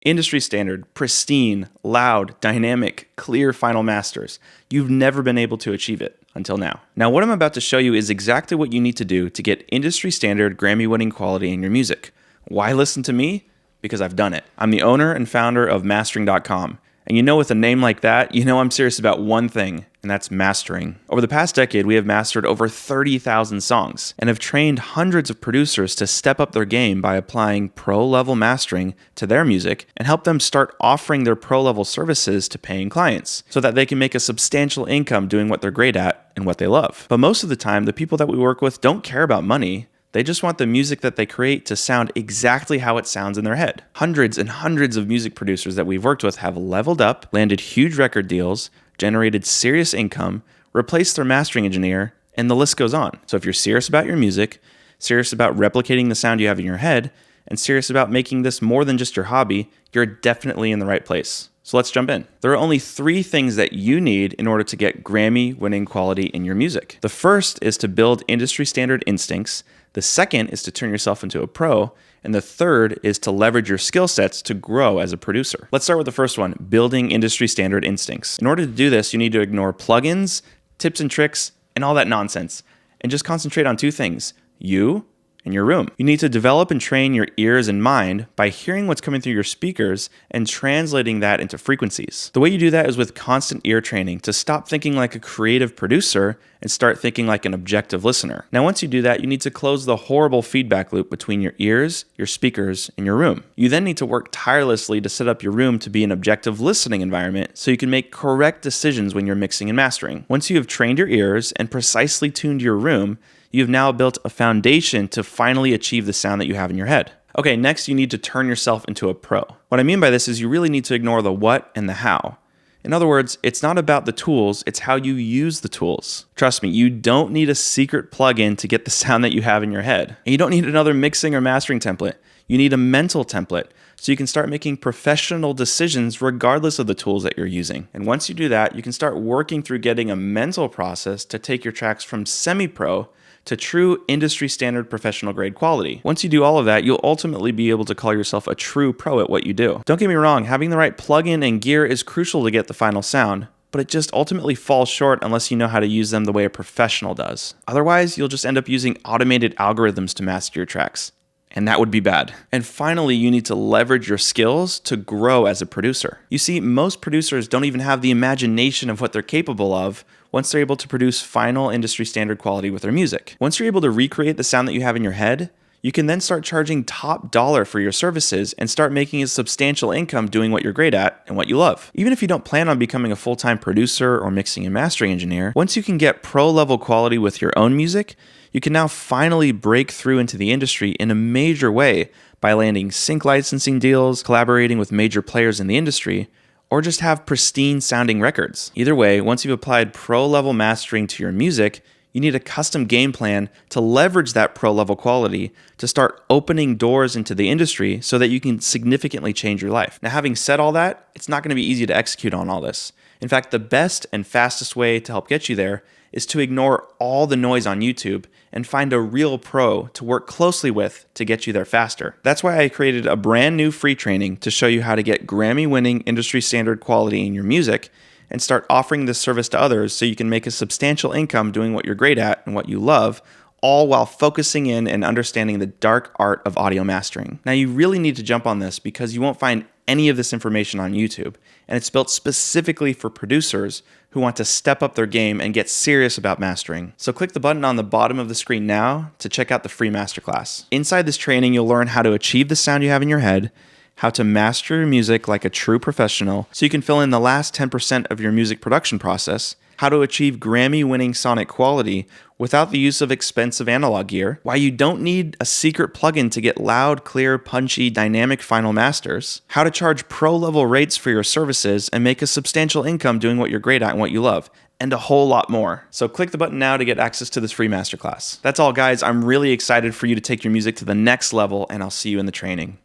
Industry standard, pristine, loud, dynamic, clear final masters. You've never been able to achieve it until now. Now, what I'm about to show you is exactly what you need to do to get industry standard Grammy-winning quality in your music. Why listen to me? Because I've done it. I'm the owner and founder of Mastering.com. And you know, with a name like that, you know I'm serious about one thing, and that's mastering. Over the past decade, we have mastered over 30,000 songs and have trained hundreds of producers to step up their game by applying pro-level mastering to their music and help them start offering their pro-level services to paying clients so that they can make a substantial income doing what they're great at and what they love. But most of the time, the people that we work with don't care about money. They just want the music that they create to sound exactly how it sounds in their head. Hundreds and hundreds of music producers that we've worked with have leveled up, landed huge record deals, generated serious income, replaced their mastering engineer, and the list goes on. So if you're serious about your music, serious about replicating the sound you have in your head, and serious about making this more than just your hobby, you're definitely in the right place. So let's jump in. There are only 3 things that you need in order to get Grammy-winning quality in your music. The first is to build industry standard instincts. The second is to turn yourself into a pro. And the third is to leverage your skill sets to grow as a producer. Let's start with the first one, building industry standard instincts. In order to do this, you need to ignore plugins, tips and tricks, and all that nonsense, and just concentrate on 2 things, you and your room. You need to develop and train your ears and mind by hearing what's coming through your speakers and translating that into frequencies. The way you do that is with constant ear training to stop thinking like a creative producer and start thinking like an objective listener. Now, once you do that, you need to close the horrible feedback loop between your ears, your speakers, and your room. You then need to work tirelessly to set up your room to be an objective listening environment so you can make correct decisions when you're mixing and mastering. Once you have trained your ears and precisely tuned your room, you've now built a foundation to finally achieve the sound that you have in your head. Okay, next you need to turn yourself into a pro. What I mean by this is you really need to ignore the what and the how. In other words, it's not about the tools, it's how you use the tools. Trust me, you don't need a secret plugin to get the sound that you have in your head. And you don't need another mixing or mastering template. You need a mental template so you can start making professional decisions regardless of the tools that you're using. And once you do that, you can start working through getting a mental process to take your tracks from semi-pro to true industry standard professional grade quality. Once you do all of that, you'll ultimately be able to call yourself a true pro at what you do. Don't get me wrong, having the right plugin and gear is crucial to get the final sound, but it just ultimately falls short unless you know how to use them the way a professional does. Otherwise, you'll just end up using automated algorithms to master your tracks. And that would be bad. And finally, you need to leverage your skills to grow as a producer. You see, most producers don't even have the imagination of what they're capable of once they're able to produce final industry standard quality with their music. Once you're able to recreate the sound that you have in your head, you can then start charging top dollar for your services and start making a substantial income doing what you're great at and what you love. Even if you don't plan on becoming a full-time producer or mixing and mastering engineer, once you can get pro-level quality with your own music, you can now finally break through into the industry in a major way by landing sync licensing deals, collaborating with major players in the industry, or just have pristine sounding records. Either way, once you've applied pro-level mastering to your music, you need a custom game plan to leverage that pro-level quality to start opening doors into the industry so that you can significantly change your life. Now, having said all that, it's not going to be easy to execute on all this. In fact, the best and fastest way to help get you there is to ignore all the noise on YouTube and find a real pro to work closely with to get you there faster. That's why I created a brand new free training to show you how to get Grammy-winning industry standard quality in your music and start offering this service to others so you can make a substantial income doing what you're great at and what you love, all while focusing in and understanding the dark art of audio mastering. Now, you really need to jump on this because you won't find any of this information on YouTube, and it's built specifically for producers who want to step up their game and get serious about mastering. So click the button on the bottom of the screen now to check out the free masterclass. Inside this training, you'll learn how to achieve the sound you have in your head, how to master your music like a true professional so you can fill in the last 10% of your music production process, how to achieve Grammy-winning sonic quality without the use of expensive analog gear, why you don't need a secret plugin to get loud, clear, punchy, dynamic final masters, how to charge pro-level rates for your services and make a substantial income doing what you're great at and what you love, and a whole lot more. So click the button now to get access to this free masterclass. That's all, guys. I'm really excited for you to take your music to the next level, and I'll see you in the training.